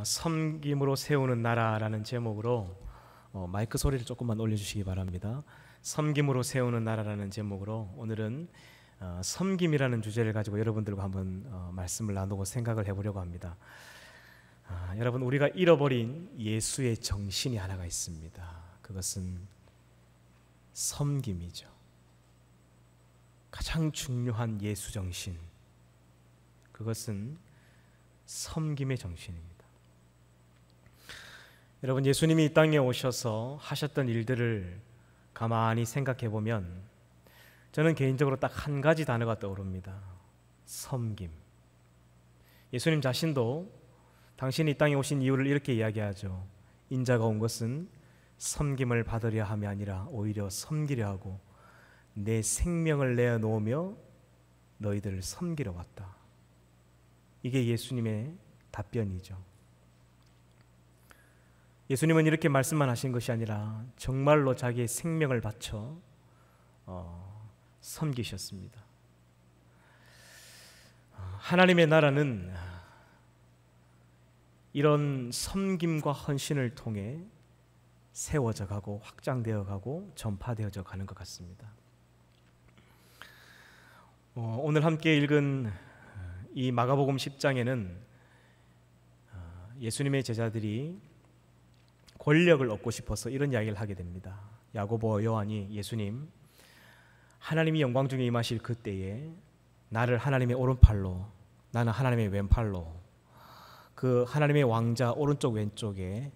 섬김으로 세우는 나라라는 제목으로 마이크 소리를 조금만 올려주시기 바랍니다. 섬김으로 세우는 나라라는 제목으로 오늘은 섬김이라는 주제를 가지고 여러분들과 한번 말씀을 나누고 생각을 해보려고 합니다. 여러분, 우리가 잃어버린 예수의 정신이 하나가 있습니다. 그것은 섬김이죠. 가장 중요한 예수 정신, 그것은 섬김의 정신입니다. 여러분, 예수님이 이 땅에 오셔서 하셨던 일들을 가만히 생각해 보면 저는 개인적으로 딱 한 가지 단어가 떠오릅니다. 섬김. 예수님 자신도 당신이 이 땅에 오신 이유를 이렇게 이야기하죠. 인자가 온 것은 섬김을 받으려 함이 아니라 오히려 섬기려 하고 내 생명을 내어놓으며 너희들을 섬기러 왔다. 이게 예수님의 답변이죠. 예수님은 이렇게 말씀만 하신 것이 아니라 정말로 자기의 생명을 바쳐 섬기셨습니다. 하나님의 나라는 이런 섬김과 헌신을 통해 세워져 가고 확장되어 가고 전파되어져 가는 것 같습니다. 오늘 함께 읽은 이 마가복음 10장에는 예수님의 제자들이 권력을 얻고 싶어서 이런 이야기를 하게 됩니다. 야고보, 요한이 예수님, 하나님이 영광 중에 임하실 그때에 나를 하나님의 오른팔로, 나는 하나님의 왼팔로 그 하나님의 왕자 오른쪽 왼쪽에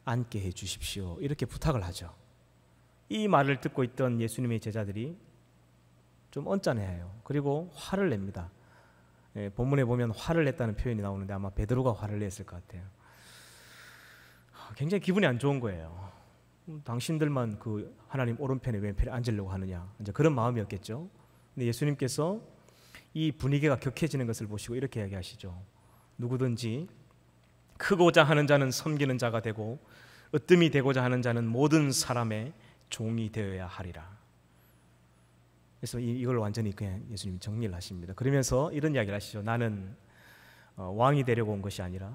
앉게 해 주십시오. 이렇게 부탁을 하죠. 이 말을 듣고 있던 예수님의 제자들이 좀 언짢아해요. 그리고 화를 냅니다. 본문에 보면 화를 냈다는 표현이 나오는데 아마 베드로가 화를 냈을 것 같아요. 굉장히 기분이 안 좋은 거예요. 당신들만 그 하나님 오른편에 왼편에 앉으려고 하느냐, 이제 그런 마음이었겠죠. 근데 예수님께서 이 분위기가 격해지는 것을 보시고 이렇게 이야기하시죠. 누구든지 크고자 하는 자는 섬기는 자가 되고 으뜸이 되고자 하는 자는 모든 사람의 종이 되어야 하리라. 그래서 이걸 완전히 그냥 예수님이 정리를 하십니다. 그러면서 이런 이야기를 하시죠. 나는 왕이 되려고 온 것이 아니라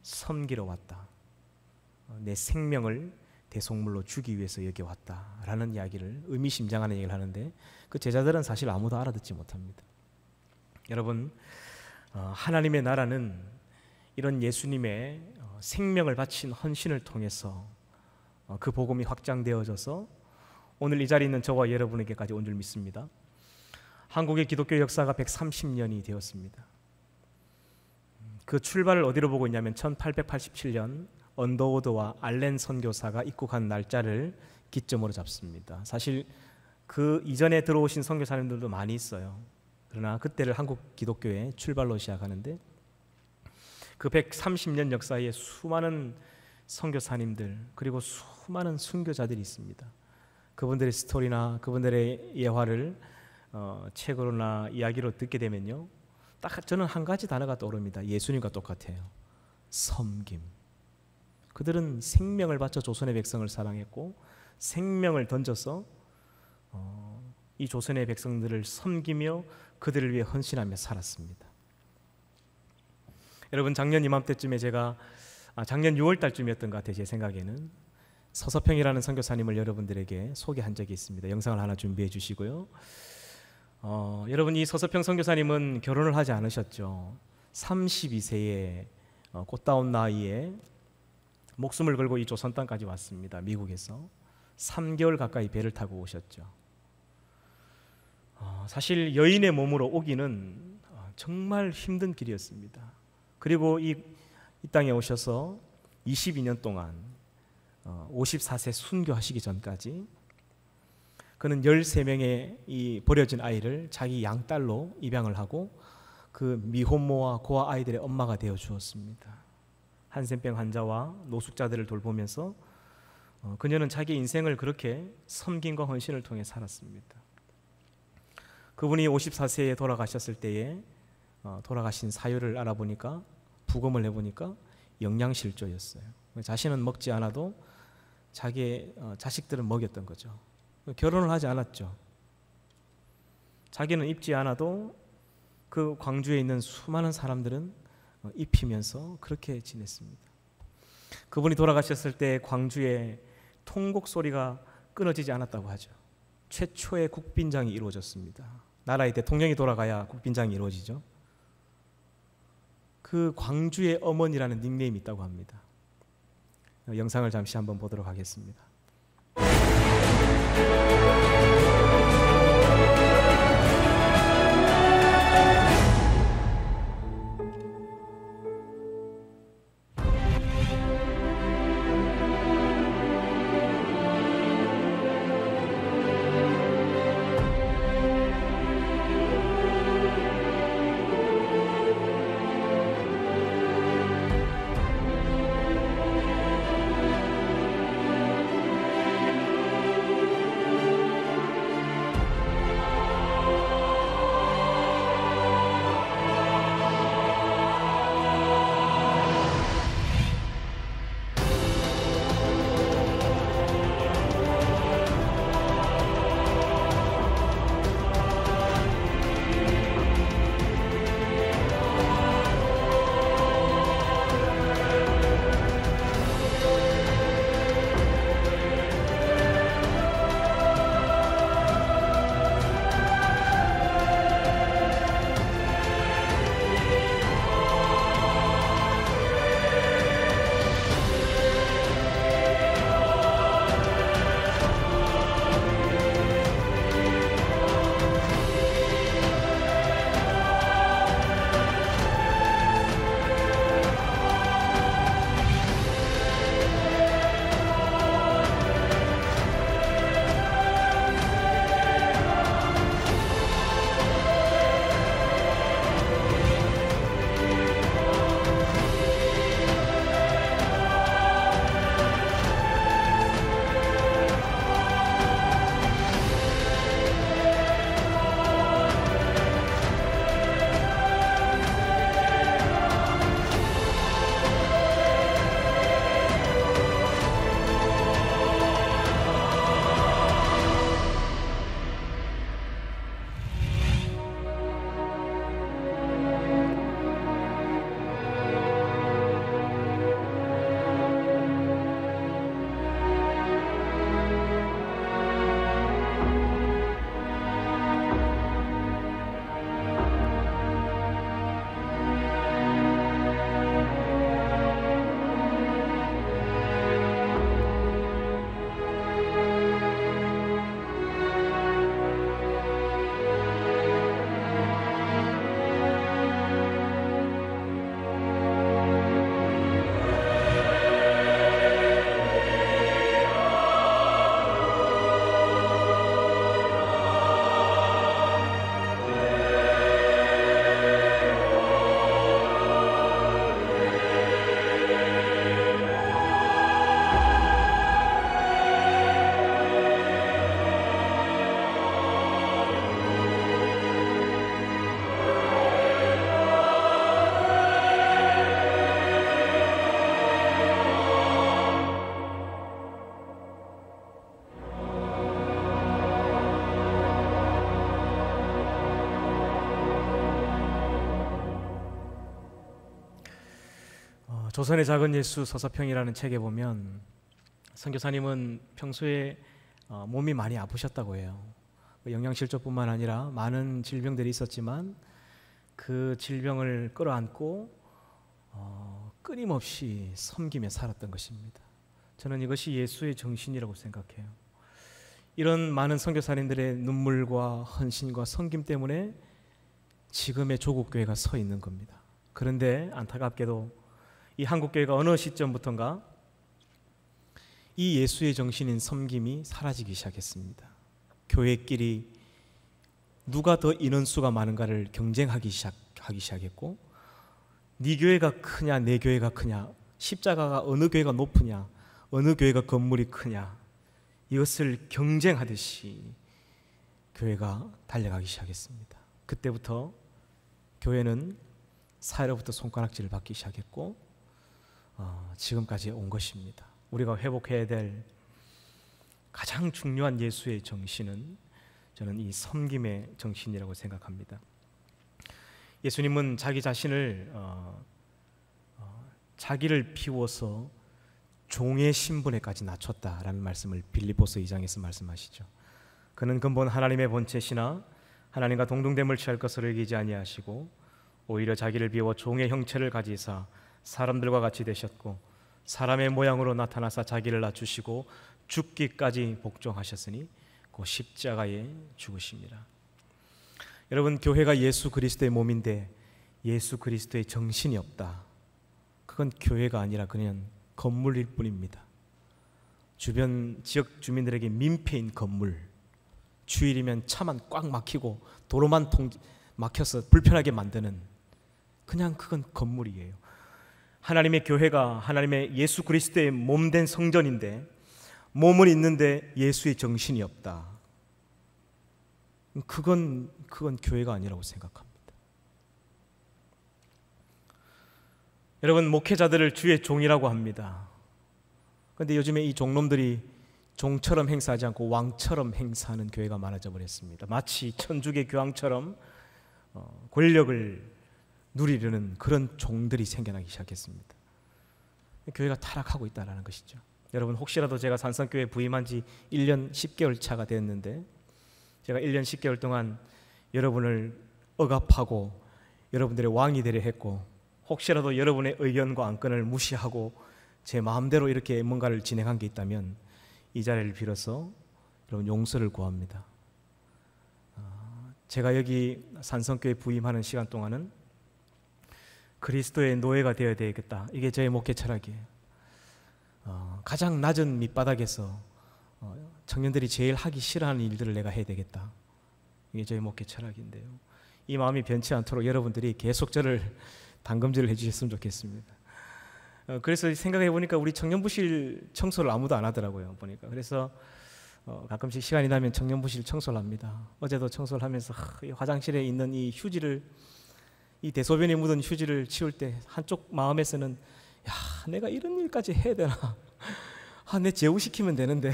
섬기러 왔다. 내 생명을 대속물로 주기 위해서 여기 왔다라는 이야기를 의미심장하는 얘기를 하는데 그 제자들은 사실 아무도 알아듣지 못합니다. 여러분, 하나님의 나라는 이런 예수님의 생명을 바친 헌신을 통해서 그 복음이 확장되어져서 오늘 이 자리에 있는 저와 여러분에게까지 온 줄 믿습니다. 한국의 기독교 역사가 130년이 되었습니다. 그 출발을 어디로 보고 있냐면 1887년 언더우드와 알렌 선교사가 입국한 날짜를 기점으로 잡습니다. 사실 그 이전에 들어오신 선교사님들도 많이 있어요. 그러나 그때를 한국 기독교의 출발로 시작하는데 그 130년 역사에 수많은 선교사님들 그리고 수많은 순교자들이 있습니다. 그분들의 스토리나 그분들의 예화를 책으로나 이야기로 듣게 되면요, 딱 저는 한 가지 단어가 떠오릅니다. 예수님과 똑같아요. 섬김. 그들은 생명을 바쳐 조선의 백성을 사랑했고 생명을 던져서 이 조선의 백성들을 섬기며 그들을 위해 헌신하며 살았습니다. 여러분, 작년 이맘때쯤에 제가 작년 6월 달쯤이었던 것 같아요. 제 생각에는 서서평이라는 선교사님을 여러분들에게 소개한 적이 있습니다. 영상을 하나 준비해 주시고요. 여러분, 이 서서평 선교사님은 결혼을 하지 않으셨죠. 32세의 꽃다운 나이에 목숨을 걸고 이 조선 땅까지 왔습니다. 미국에서 3개월 가까이 배를 타고 오셨죠. 사실 여인의 몸으로 오기는 정말 힘든 길이었습니다. 그리고 이 땅에 오셔서 22년 동안 54세 순교하시기 전까지 그는 13명의 이 버려진 아이를 자기 양딸로 입양을 하고 그 미혼모와 고아 아이들의 엄마가 되어 주었습니다. 한센병 환자와 노숙자들을 돌보면서 그녀는 자기 인생을 그렇게 섬김과 헌신을 통해 살았습니다. 그분이 54세에 돌아가셨을 때에 돌아가신 사유를 알아보니까, 부검을 해보니까 영양실조였어요. 자신은 먹지 않아도 자기의 자식들은 먹였던 거죠. 결혼을 하지 않았죠. 자기는 입지 않아도 그 광주에 있는 수많은 사람들은 입히면서 그렇게 지냈습니다. 그분이 돌아가셨을 때 광주에 통곡 소리가 끊어지지 않았다고 하죠. 최초의 국빈장이 이루어졌습니다. 나라의 대통령이 돌아가야 국빈장이 이루어지죠. 그 광주의 어머니라는 닉네임이 있다고 합니다. 영상을 잠시 한번 보도록 하겠습니다. 조선의 작은 예수 서서평이라는 책에 보면 선교사님은 평소에 몸이 많이 아프셨다고 해요. 영양실조뿐만 아니라 많은 질병들이 있었지만 그 질병을 끌어안고 끊임없이 섬기며 살았던 것입니다. 저는 이것이 예수의 정신이라고 생각해요. 이런 많은 선교사님들의 눈물과 헌신과 섬김 때문에 지금의 조국교회가 서 있는 겁니다. 그런데 안타깝게도 이 한국교회가 어느 시점부터인가 이 예수의 정신인 섬김이 사라지기 시작했습니다. 교회끼리 누가 더 인원수가 많은가를 경쟁하기 시작했고, 네 교회가 크냐 내 교회가 크냐, 십자가가 어느 교회가 높으냐 어느 교회가 건물이 크냐, 이것을 경쟁하듯이 교회가 달려가기 시작했습니다. 그때부터 교회는 사회로부터 손가락질을 받기 시작했고 지금까지 온 것입니다. 우리가 회복해야 될 가장 중요한 예수의 정신은 저는 이 섬김의 정신이라고 생각합니다. 예수님은 자기 자신을 자기를 비워서 종의 신분에까지 낮췄다라는 말씀을 빌립보서 2장에서 말씀하시죠. 그는 근본 하나님의 본체시나 하나님과 동등됨을 취할 것을 여기지 아니하시고 오히려 자기를 비워 종의 형체를 가지사 사람들과 같이 되셨고 사람의 모양으로 나타나사 자기를 낮추시고 죽기까지 복종하셨으니 그 십자가에 죽으십니다. 여러분, 교회가 예수 그리스도의 몸인데 예수 그리스도의 정신이 없다. 그건 교회가 아니라 그냥 건물일 뿐입니다. 주변 지역 주민들에게 민폐인 건물, 주일이면 차만 꽉 막히고 도로만 막혀서 불편하게 만드는, 그냥 그건 건물이에요. 하나님의 교회가 하나님의 예수 그리스도의 몸된 성전인데 몸은 있는데 예수의 정신이 없다. 그건 교회가 아니라고 생각합니다. 여러분, 목회자들을 주의 종이라고 합니다. 그런데 요즘에 이 종놈들이 종처럼 행사하지 않고 왕처럼 행사하는 교회가 많아져 버렸습니다. 마치 천주교 교황처럼 권력을 누리려는 그런 종들이 생겨나기 시작했습니다. 교회가 타락하고 있다는 것이죠. 여러분, 혹시라도 제가 산성교회 부임한 지 1년 10개월 차가 됐는데 제가 1년 10개월 동안 여러분을 억압하고 여러분들의 왕이 되려 했고, 혹시라도 여러분의 의견과 안건을 무시하고 제 마음대로 이렇게 뭔가를 진행한 게 있다면 이 자리를 빌어서 여러분 용서를 구합니다. 제가 여기 산성교회 부임하는 시간 동안은 그리스도의 노예가 되어야 되겠다. 이게 저의 목회 철학이에요. 가장 낮은 밑바닥에서 청년들이 제일 하기 싫어하는 일들을 내가 해야 되겠다. 이게 저의 목회 철학인데요. 이 마음이 변치 않도록 여러분들이 계속 저를 당금질을 해주셨으면 좋겠습니다. 그래서 생각해 보니까 우리 청년부실 청소를 아무도 안 하더라고요. 보니까. 그래서 가끔씩 시간이 나면 청년부실 청소를 합니다. 어제도 청소를 하면서 이 화장실에 있는 이 휴지를, 이 대소변에 묻은 휴지를 치울 때 한쪽 마음에서는 야, 내가 이런 일까지 해야 되나? 내 제우시키면 되는데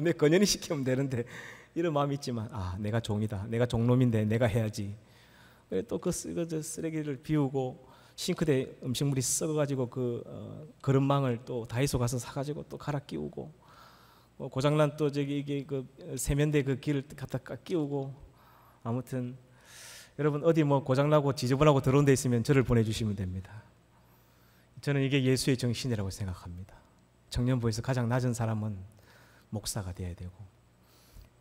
내 건연히 시키면 되는데, 이런 마음이 있지만 내가 종이다, 내가 종놈인데 내가 해야지. 또 그 쓰레기를 비우고 싱크대 음식물이 썩어가지고 그 그릇망을 또 다이소 가서 사가지고 또 갈아 끼우고, 고장난 또 저기 이게 그 세면대 그 길을 갖다 끼우고, 아무튼 여러분 어디 뭐 고장나고 지저분하고 더러운 데 있으면 저를 보내주시면 됩니다. 저는 이게 예수의 정신이라고 생각합니다. 청년부에서 가장 낮은 사람은 목사가 되어야 되고,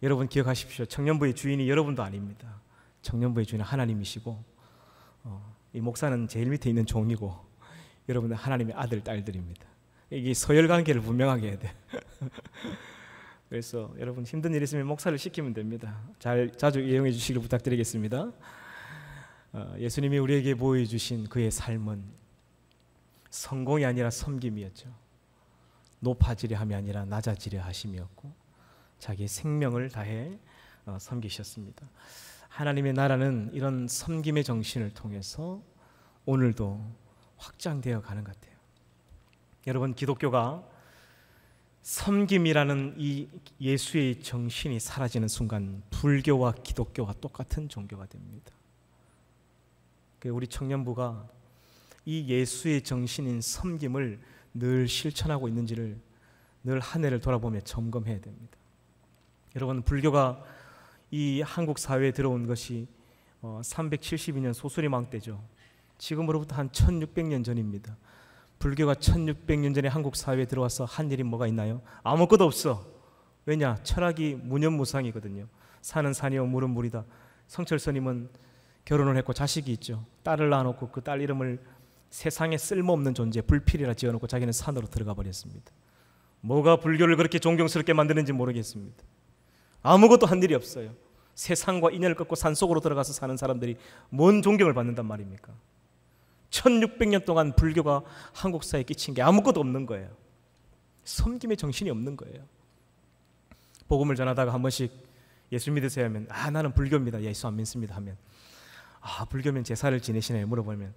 여러분 기억하십시오. 청년부의 주인이 여러분도 아닙니다. 청년부의 주인은 하나님이시고, 이 목사는 제일 밑에 있는 종이고, 여러분은 하나님의 아들, 딸들입니다. 이게 서열관계를 분명하게 해야 돼. 그래서 여러분 힘든 일 있으면 목사를 시키면 됩니다. 자주 이용해 주시길 부탁드리겠습니다. 예수님이 우리에게 보여주신 그의 삶은 성공이 아니라 섬김이었죠. 높아지려 함이 아니라 낮아지려 하심이었고, 자기의 생명을 다해 섬기셨습니다. 하나님의 나라는 이런 섬김의 정신을 통해서 오늘도 확장되어 가는 것 같아요. 여러분, 기독교가 섬김이라는 이 예수의 정신이 사라지는 순간 불교와 기독교가 똑같은 종교가 됩니다. 우리 청년부가 이 예수의 정신인 섬김을 늘 실천하고 있는지를 늘 한 해를 돌아보며 점검해야 됩니다. 여러분, 불교가 이 한국 사회에 들어온 것이 372년 소수리망 때죠. 지금으로부터 한 1600년 전입니다. 불교가 1600년 전에 한국 사회에 들어와서 한 일이 뭐가 있나요? 아무것도 없어. 왜냐? 철학이 무념무상이거든요. 산은 산이요 물은 물이다. 성철스님은 결혼을 했고 자식이 있죠. 딸을 낳아놓고 그 딸 이름을 세상에 쓸모없는 존재 불필이라 지어놓고 자기는 산으로 들어가 버렸습니다. 뭐가 불교를 그렇게 존경스럽게 만드는지 모르겠습니다. 아무것도 한 일이 없어요. 세상과 인연을 끊고 산속으로 들어가서 사는 사람들이 뭔 존경을 받는단 말입니까? 1600년 동안 불교가 한국 사회에 끼친 게 아무것도 없는 거예요. 섬김의 정신이 없는 거예요. 복음을 전하다가 한 번씩 예수 믿으세요 하면 나는 불교입니다. 예수 안 믿습니다 하면 불교면 제사를 지내시나요? 물어보면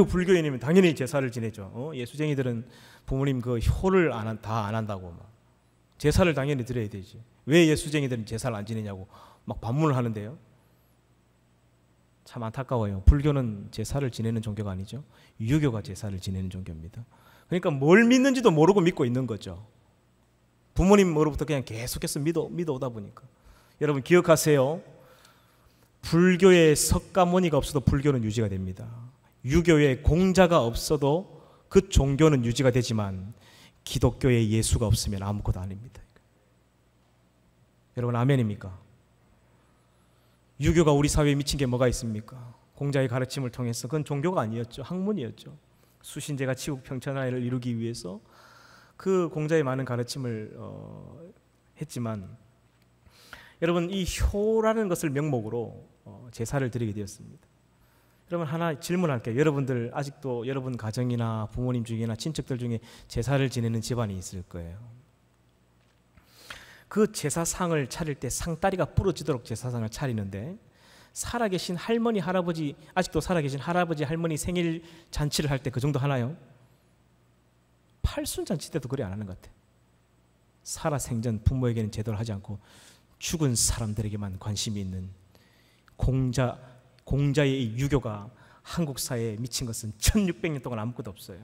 불교인이면 당연히 제사를 지내죠. 예수쟁이들은 부모님 그 효를 다 안 한다고 막 제사를 당연히 드려야 되지. 왜 예수쟁이들은 제사를 안 지내냐고 막 반문을 하는데요. 참 안타까워요. 불교는 제사를 지내는 종교가 아니죠. 유교가 제사를 지내는 종교입니다. 그러니까 뭘 믿는지도 모르고 믿고 있는 거죠. 부모님으로부터 그냥 계속해서 믿어오다 보니까. 여러분 기억하세요. 불교에 석가모니가 없어도 불교는 유지가 됩니다. 유교에 공자가 없어도 그 종교는 유지가 되지만 기독교에 예수가 없으면 아무것도 아닙니다. 여러분 아멘입니까? 유교가 우리 사회에 미친 게 뭐가 있습니까? 공자의 가르침을 통해서 그건 종교가 아니었죠. 학문이었죠. 수신제가 치국 평천하를 이루기 위해서 그 공자의 많은 가르침을 했지만 여러분 이 효라는 것을 명목으로 제사를 드리게 되었습니다. 여러분 하나 질문할게요. 여러분들 아직도 여러분 가정이나 부모님 중이나 친척들 중에 제사를 지내는 집안이 있을 거예요. 그 제사상을 차릴 때 상다리가 부러지도록 제사상을 차리는데 살아계신 할머니 할아버지 아직도 살아계신 할아버지 할머니 생일 잔치를 할 때 그 정도 하나요? 팔순잔치 때도 그래 안 하는 것 같아. 살아생전 부모에게는 제대로 하지 않고 죽은 사람들에게만 관심이 있는 공자의 이 유교가 한국 사회에 미친 것은 1600년 동안 아무것도 없어요.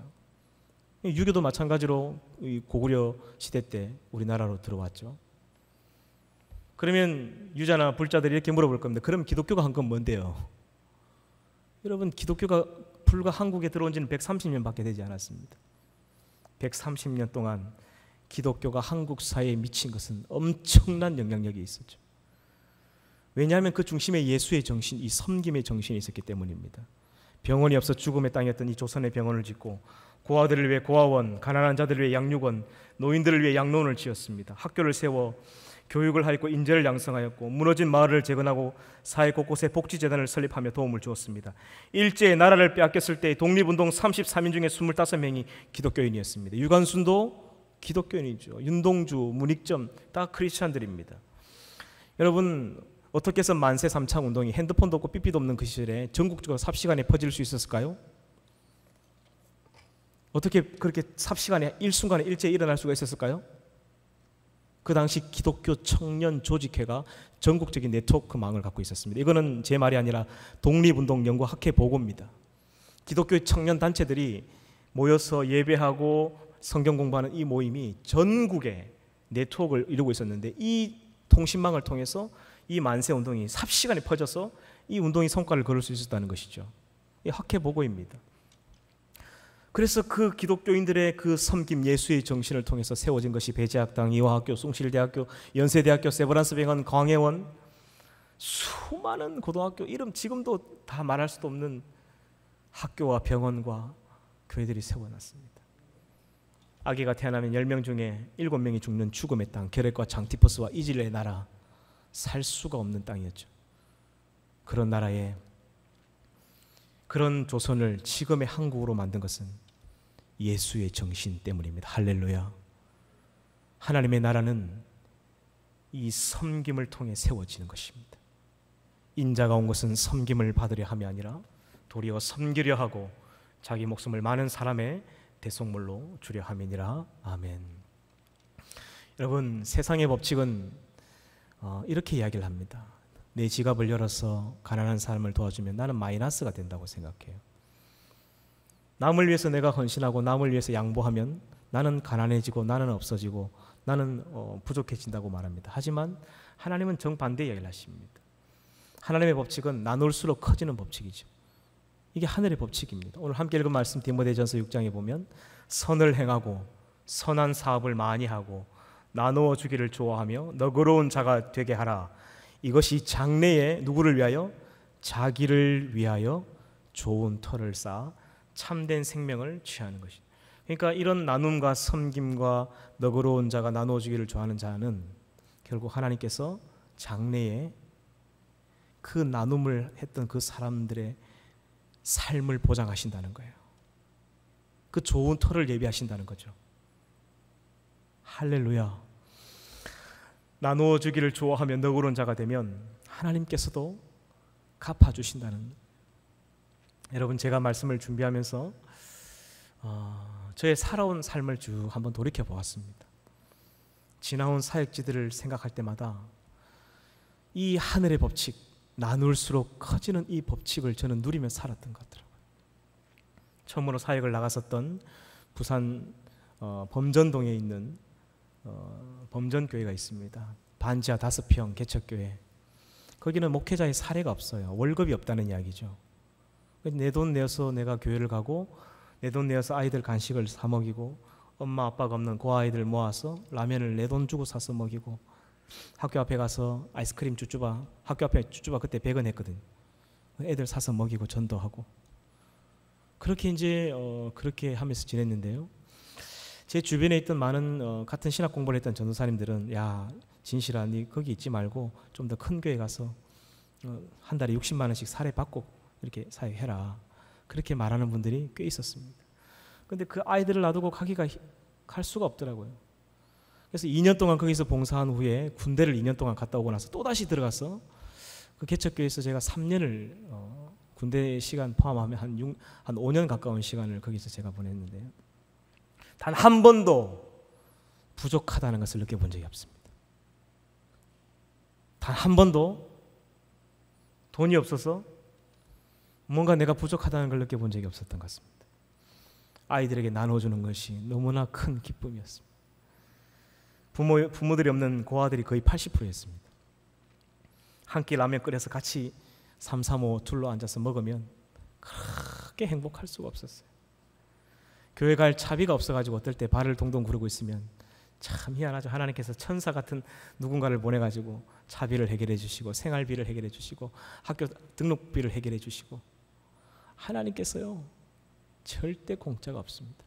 유교도 마찬가지로 고구려 시대 때 우리나라로 들어왔죠. 그러면 유자나 불자들이 이렇게 물어볼 겁니다. 그럼 기독교가 한 건 뭔데요? 여러분 기독교가 불과 한국에 들어온 지는 130년밖에 되지 않았습니다. 130년 동안 기독교가 한국 사회에 미친 것은 엄청난 영향력이 있었죠. 왜냐하면 그 중심에 예수의 정신, 이 섬김의 정신이 있었기 때문입니다. 병원이 없어 죽음의 땅이었던 이 조선의 병원을 짓고 고아들을 위해 고아원, 가난한 자들을 위해 양육원, 노인들을 위해 양로원을 지었습니다. 학교를 세워 교육을 하였고 인재를 양성하였고 무너진 마을을 재건하고 사회 곳곳에 복지재단을 설립하며 도움을 주었습니다. 일제의 나라를 빼앗겼을 때 독립운동 33인 중에 25명이 기독교인이었습니다. 유관순도 기독교인이죠. 윤동주, 문익점 다 크리스찬들입니다. 여러분 어떻게 해서 만세 삼창 운동이 핸드폰도 없고 삐삐도 없는 그 시절에 전국적으로 삽시간에 퍼질 수 있었을까요? 어떻게 그렇게 삽시간에 일순간에 일제에 일어날 수가 있었을까요? 그 당시 기독교 청년 조직회가 전국적인 네트워크망을 갖고 있었습니다. 이거는 제 말이 아니라 독립운동연구학회 보고입니다. 기독교의 청년 단체들이 모여서 예배하고 성경 공부하는 이 모임이 전국에 네트워크를 이루고 있었는데 이 통신망을 통해서 이 만세운동이 삽시간에 퍼져서 이 운동이 성과를 거둘 수 있었다는 것이죠. 이 학회 보고입니다. 그래서 그 기독교인들의 그 섬김 예수의 정신을 통해서 세워진 것이 배재학당, 이화학교, 숭실대학교, 연세대학교, 세브란스병원, 광해원 수많은 고등학교 이름 지금도 다 말할 수도 없는 학교와 병원과 교회들이 세워놨습니다. 아기가 태어나면 10명 중에 7명이 죽는 죽음의 땅, 결핵과 장티포스와 이질의 나라, 살 수가 없는 땅이었죠. 그런 나라에 그런 조선을 지금의 한국으로 만든 것은 예수의 정신 때문입니다. 할렐루야. 하나님의 나라는 이 섬김을 통해 세워지는 것입니다. 인자가 온 것은 섬김을 받으려 함이 아니라 도리어 섬기려 하고 자기 목숨을 많은 사람의 대속물로 주려 함이니라. 아멘. 여러분 세상의 법칙은 이렇게 이야기를 합니다. 내 지갑을 열어서 가난한 사람을 도와주면 나는 마이너스가 된다고 생각해요. 남을 위해서 내가 헌신하고 남을 위해서 양보하면 나는 가난해지고 나는 없어지고 나는 부족해진다고 말합니다. 하지만 하나님은 정반대 이야기를 하십니다. 하나님의 법칙은 나눌수록 커지는 법칙이죠. 이게 하늘의 법칙입니다. 오늘 함께 읽은 말씀 디모데전서 6장에 보면 선을 행하고 선한 사업을 많이 하고 나누어 주기를 좋아하며 너그러운 자가 되게 하라. 이것이 장래에 누구를 위하여? 자기를 위하여 좋은 터를 쌓아 참된 생명을 취하는 것이다. 그러니까 이런 나눔과 섬김과 너그러운 자가 나누어 주기를 좋아하는 자는 결국 하나님께서 장래에 그 나눔을 했던 그 사람들의 삶을 보장하신다는 거예요. 그 좋은 터를 예비하신다는 거죠. 할렐루야. 나누어 주기를 좋아하며 너그러운 자가 되면 하나님께서도 갚아주신다는. 여러분 제가 말씀을 준비하면서 저의 살아온 삶을 쭉 한번 돌이켜 보았습니다. 지나온 사역지들을 생각할 때마다 이 하늘의 법칙, 나눌수록 커지는 이 법칙을 저는 누리며 살았던 것 같더라고요. 처음으로 사역을 나갔었던 부산 범전동에 있는 범전교회가 있습니다. 반지하 5평 개척교회. 거기는 목회자의 사례가 없어요. 월급이 없다는 이야기죠. 내 돈 내어서 내가 교회를 가고 내 돈 내어서 아이들 간식을 사 먹이고 엄마 아빠가 없는 고아이들 모아서 라면을 내 돈 주고 사서 먹이고 학교 앞에 가서 아이스크림 쭈쭈바, 학교 앞에 쭈쭈바 그때 100원 했거든. 애들 사서 먹이고 전도하고 그렇게 이제 그렇게 하면서 지냈는데요. 제 주변에 있던 많은 같은 신학 공부를 했던 전도사님들은 야 진실아 니 거기 있지 말고 좀 더 큰 교회 가서 한 달에 60만 원씩 사례 받고 이렇게 사역해라. 그렇게 말하는 분들이 꽤 있었습니다. 근데 그 아이들을 놔두고 갈 수가 없더라고요. 그래서 2년 동안 거기서 봉사한 후에 군대를 2년 동안 갔다 오고 나서 또다시 들어가서 그 개척교회에서 제가 3년을 군대 시간 포함하면 한 5년 가까운 시간을 거기서 제가 보냈는데요. 단 한 번도 부족하다는 것을 느껴본 적이 없습니다. 단 한 번도 돈이 없어서 뭔가 내가 부족하다는 걸 느껴본 적이 없었던 것 같습니다. 아이들에게 나눠주는 것이 너무나 큰 기쁨이었습니다. 부모들이 없는 고아들이 거의 80%였습니다. 한 끼 라면 끓여서 같이 3, 3, 5 둘러 앉아서 먹으면 그렇게 행복할 수가 없었어요. 교회 갈 차비가 없어가지고 어떨 때 발을 동동 구르고 있으면 참 희한하죠. 하나님께서 천사 같은 누군가를 보내가지고 차비를 해결해 주시고 생활비를 해결해 주시고 학교 등록비를 해결해 주시고 하나님께서요 절대 공짜가 없습니다.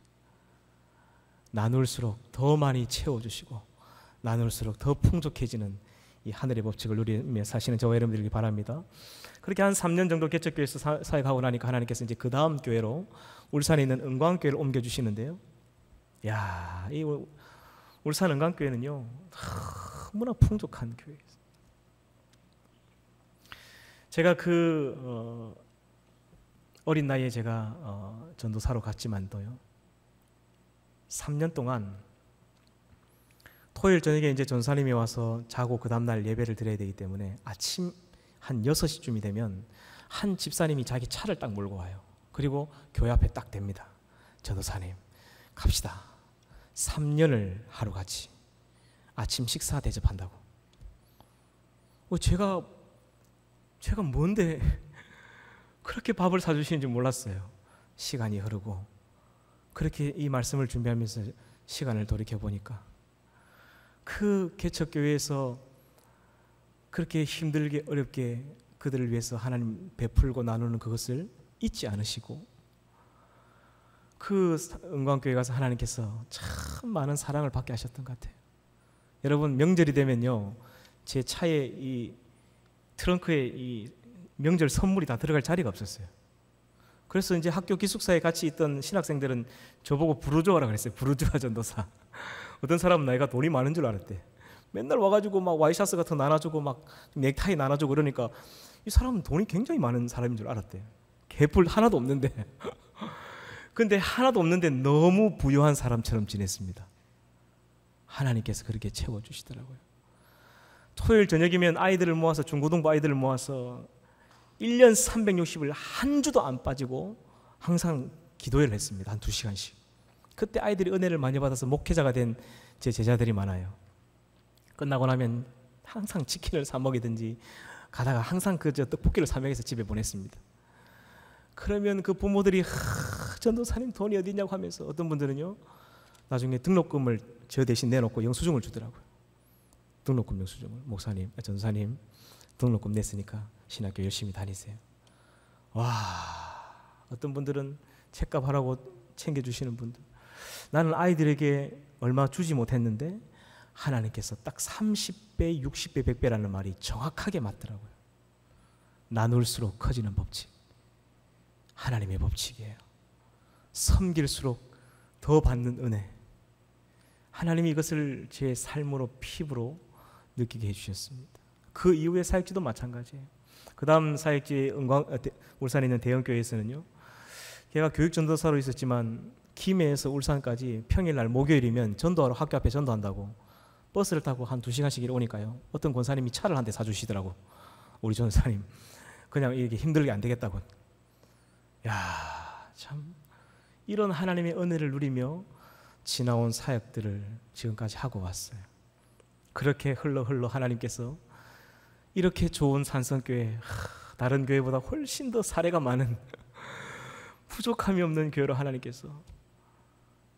나눌수록 더 많이 채워주시고 나눌수록 더 풍족해지는 이 하늘의 법칙을 누리며 사시는 저와 여러분들에게 바랍니다. 그렇게 한 3년 정도 개척교회에서 사역하고 나니까 하나님께서 이제 그 다음 교회로 울산에 있는 은광교회를 옮겨주시는데요. 야, 이 울산 은광교회는요 너무나 풍족한 교회예요. 제가 어린 나이에 제가 전도사로 갔지만도요 3년 동안 토요일 저녁에 이제 전사님이 와서 자고 그 다음날 예배를 드려야 되기 때문에 아침 한 6시쯤이 되면 한 집사님이 자기 차를 딱 몰고 와요. 그리고 교회 앞에 딱 댑니다. 전도사님 갑시다. 3년을 하루같이 아침 식사 대접한다고. 제가 뭔데 그렇게 밥을 사주시는지 몰랐어요. 시간이 흐르고 그렇게 이 말씀을 준비하면서 시간을 돌이켜보니까 그 개척교회에서 그렇게 힘들게 어렵게 그들을 위해서 하나님 베풀고 나누는 그것을 잊지 않으시고 그 은광교회 가서 하나님께서 참 많은 사랑을 받게 하셨던 것 같아요. 여러분 명절이 되면요 제 차에 이 트렁크에 이 명절 선물이 다 들어갈 자리가 없었어요. 그래서 이제 학교 기숙사에 같이 있던 신학생들은 저보고 부르주아라 그랬어요. 부르주아 전도사. 어떤 사람은 나이가 돈이 많은 줄 알았대. 맨날 와가지고 막 와이셔츠 같은 거 나눠주고 막 넥타이 나눠주고 그러니까 이 사람은 돈이 굉장히 많은 사람인 줄 알았대. 개뿔 하나도 없는데 근데 하나도 없는데 너무 부유한 사람처럼 지냈습니다. 하나님께서 그렇게 채워주시더라고요. 토요일 저녁이면 아이들을 모아서 중고등부 아이들을 모아서 1년 360일 한 주도 안 빠지고 항상 기도회를 했습니다. 한 2시간씩. 그때 아이들이 은혜를 많이 받아서 목회자가 된 제 제자들이 많아요. 끝나고 나면 항상 치킨을 사 먹이든지 가다가 항상 떡볶이를 사 먹여서 집에 보냈습니다. 그러면 그 부모들이 전도사님 돈이 어디 있냐고 하면서 어떤 분들은요 나중에 등록금을 저 대신 내놓고 영수증을 주더라고요. 등록금 영수증을. 목사님, 전도사님 등록금 냈으니까 신학교 열심히 다니세요. 와, 어떤 분들은 책값 하라고 챙겨주시는 분들. 나는 아이들에게 얼마 주지 못했는데 하나님께서 딱 30배, 60배, 100배라는 말이 정확하게 맞더라고요. 나눌수록 커지는 법칙. 하나님의 법칙이에요. 섬길수록 더 받는 은혜. 하나님이 이것을 제 삶으로 피부로 느끼게 해주셨습니다. 그 이후의 사역지도 마찬가지예요. 그 다음 사역지 울산에 있는 대형교회에서는요 걔가 교육전도사로 있었지만 김해에서 울산까지 평일날 목요일이면 전도하러 학교 앞에 전도한다고 버스를 타고 한 2시간씩 오니까요 어떤 권사님이 차를 한 대 사주시더라고. 우리 전사님 그냥 이렇게 힘들게 안 되겠다고. 야, 참 이런 하나님의 은혜를 누리며 지나온 사역들을 지금까지 하고 왔어요. 그렇게 흘러 하나님께서 이렇게 좋은 산성교회, 다른 교회보다 훨씬 더 사례가 많은 부족함이 없는 교회로 하나님께서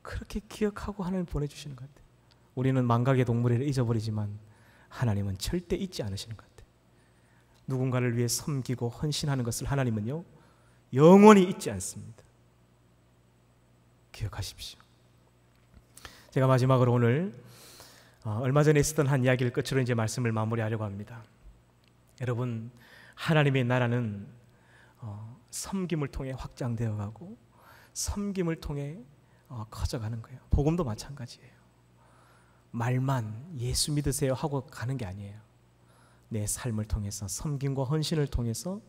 그렇게 기억하고 하나님 보내주시는 것 같아요. 우리는 망각의 동물을 잊어버리지만 하나님은 절대 잊지 않으시는 것 같아요. 누군가를 위해 섬기고 헌신하는 것을 하나님은요 영원히 잊지 않습니다. 기억하십시오. 제가 마지막으로 오늘 얼마 전에 있었던 한 이야기를 끝으로 이제 말씀을 마무리하려고 합니다. 여러분, 하나님의 나라는 섬김을 통해 확장되어 가고 섬김을 통해 커져가는 거예요. 복음도 마찬가지예요. 말만 예수 믿으세요 하고 가는 게 아니에요. 내 삶을 통해서 섬김과 헌신을 통해서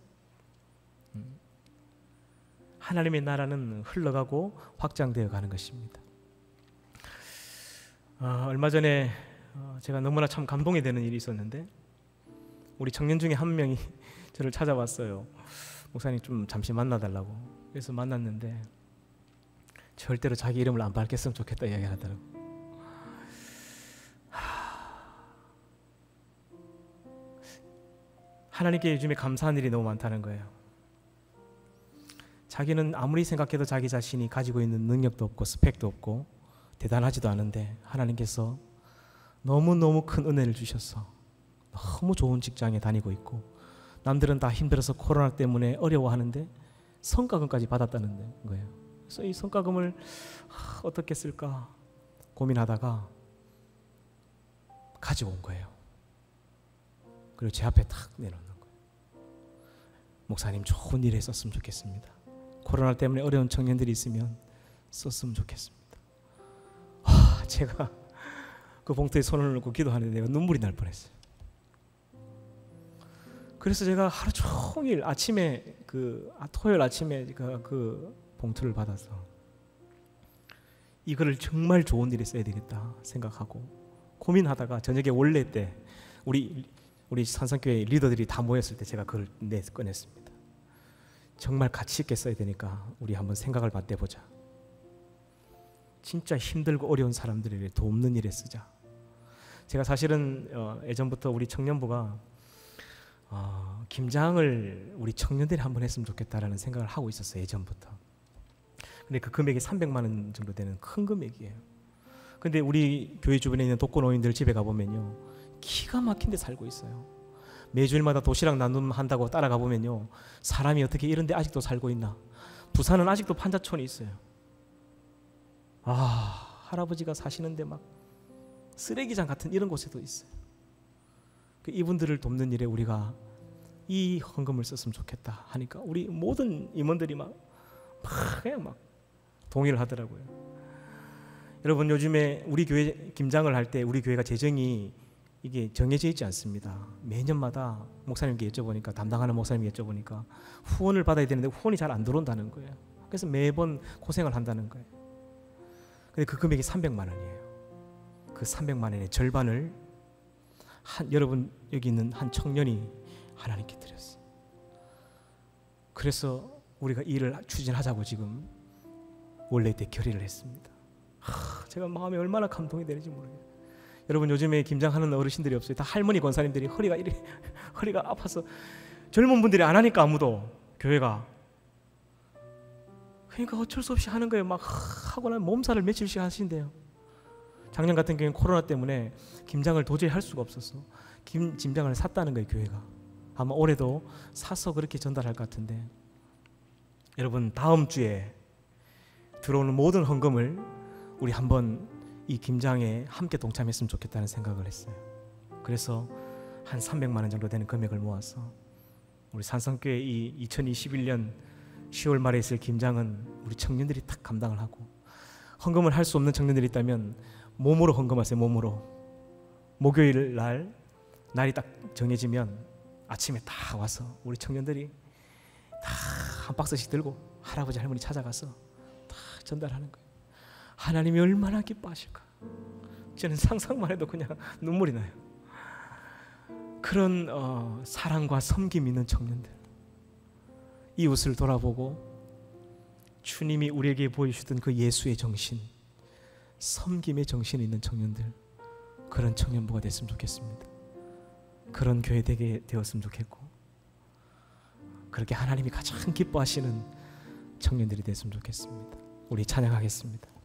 하나님의 나라는 흘러가고 확장되어 가는 것입니다. 얼마 전에 제가 너무나 참 감동이 되는 일이 있었는데 우리 청년 중에 한 명이 저를 찾아왔어요. 목사님 좀 잠시 만나달라고. 그래서 만났는데 절대로 자기 이름을 안 밝혔으면 좋겠다 이야기를 하더라고요. 하나님께 요즘에 감사한 일이 너무 많다는 거예요. 자기는 아무리 생각해도 자기 자신이 가지고 있는 능력도 없고 스펙도 없고 대단하지도 않은데 하나님께서 너무너무 큰 은혜를 주셔서 너무 좋은 직장에 다니고 있고 남들은 다 힘들어서 코로나 때문에 어려워하는데 성과금까지 받았다는 거예요. 그래서 이 성과금을 어떻게 쓸까 고민하다가 가지고 온 거예요. 그리고 제 앞에 탁 내놓는 거예요. 목사님 좋은 일에 썼으면 좋겠습니다. 코로나 때문에 어려운 청년들이 있으면 썼으면 좋겠습니다. 제가 그 봉투에 손을 넣고 기도하는데 내가 눈물이 날 뻔했어요. 그래서 제가 하루 종일 아침에 토요일 아침에 그 봉투를 받아서 이거를 정말 좋은 일에 써야 되겠다 생각하고 고민하다가 저녁에 원래 때 우리 산성교회 리더들이 다 모였을 때 제가 그걸 꺼냈습니다. 정말 가치 있게 써야 되니까 우리 한번 생각을 맞대보자. 진짜 힘들고 어려운 사람들에게 돕는 일에 쓰자. 제가 사실은 예전부터 우리 청년부가 김장을 우리 청년들이 한번 했으면 좋겠다라는 생각을 하고 있었어요. 예전부터. 근데 그 금액이 300만 원 정도 되는 큰 금액이에요. 근데 우리 교회 주변에 있는 독거노인들 집에 가보면요 기가 막힌 데 살고 있어요. 매주일마다 도시락 나눔한다고 따라가 보면요 사람이 어떻게 이런 데 아직도 살고 있나. 부산은 아직도 판자촌이 있어요. 할아버지가 사시는데 막 쓰레기장 같은 이런 곳에도 있어요. 이분들을 돕는 일에 우리가 이 헌금을 썼으면 좋겠다 하니까 우리 모든 임원들이 그냥 막 동의를 하더라고요. 여러분, 요즘에 우리 교회 김장을 할 때 우리 교회가 재정이 이게 정해져 있지 않습니다. 매년마다 목사님께 여쭤보니까, 담당하는 목사님께 여쭤보니까 후원을 받아야 되는데 후원이 잘 안 들어온다는 거예요. 그래서 매번 고생을 한다는 거예요. 근데 그 금액이 300만 원이에요. 그 300만 원의 절반을 여러분 여기 있는 한 청년이 하나님께 드렸어요. 그래서 우리가 이 일을 추진하자고 지금 원래 때 결의를 했습니다. 제가 마음이 얼마나 감동이 되는지 모르겠어요. 여러분, 요즘에 김장하는 어르신들이 없어요. 다 할머니 권사님들이 허리가 아파서 젊은 분들이 안 하니까 아무도 교회가. 그러니까 어쩔 수 없이 하는 거예요. 막 하고 나면 몸살을 며칠씩 하신대요. 작년 같은 경우는 코로나 때문에 김장을 도저히 할 수가 없었어. 김장을 샀다는 거예요, 교회가. 아마 올해도 사서 그렇게 전달할 것 같은데, 여러분 다음 주에 들어오는 모든 헌금을 우리 한번 이 김장에 함께 동참했으면 좋겠다는 생각을 했어요. 그래서 한 300만 원 정도 되는 금액을 모아서 우리 산성교회 이 2021년 10월 말에 있을 김장은 우리 청년들이 딱 감당을 하고, 헌금을 할 수 없는 청년들이 있다면 몸으로 헌금하세요. 몸으로. 목요일 날이 딱 정해지면 아침에 다 와서 우리 청년들이 다 한 박스씩 들고 할아버지 할머니 찾아가서 다 전달하는 거예요. 하나님이 얼마나 기뻐하실까. 저는 상상만 해도 그냥 눈물이 나요. 그런 사랑과 섬김 있는 청년들, 이웃을 돌아보고 주님이 우리에게 보여주던 그 예수의 정신, 섬김의 정신이 있는 청년들, 그런 청년부가 됐으면 좋겠습니다. 그런 교회 되게 되었으면 좋겠고, 그렇게 하나님이 가장 기뻐하시는 청년들이 됐으면 좋겠습니다. 우리 찬양하겠습니다.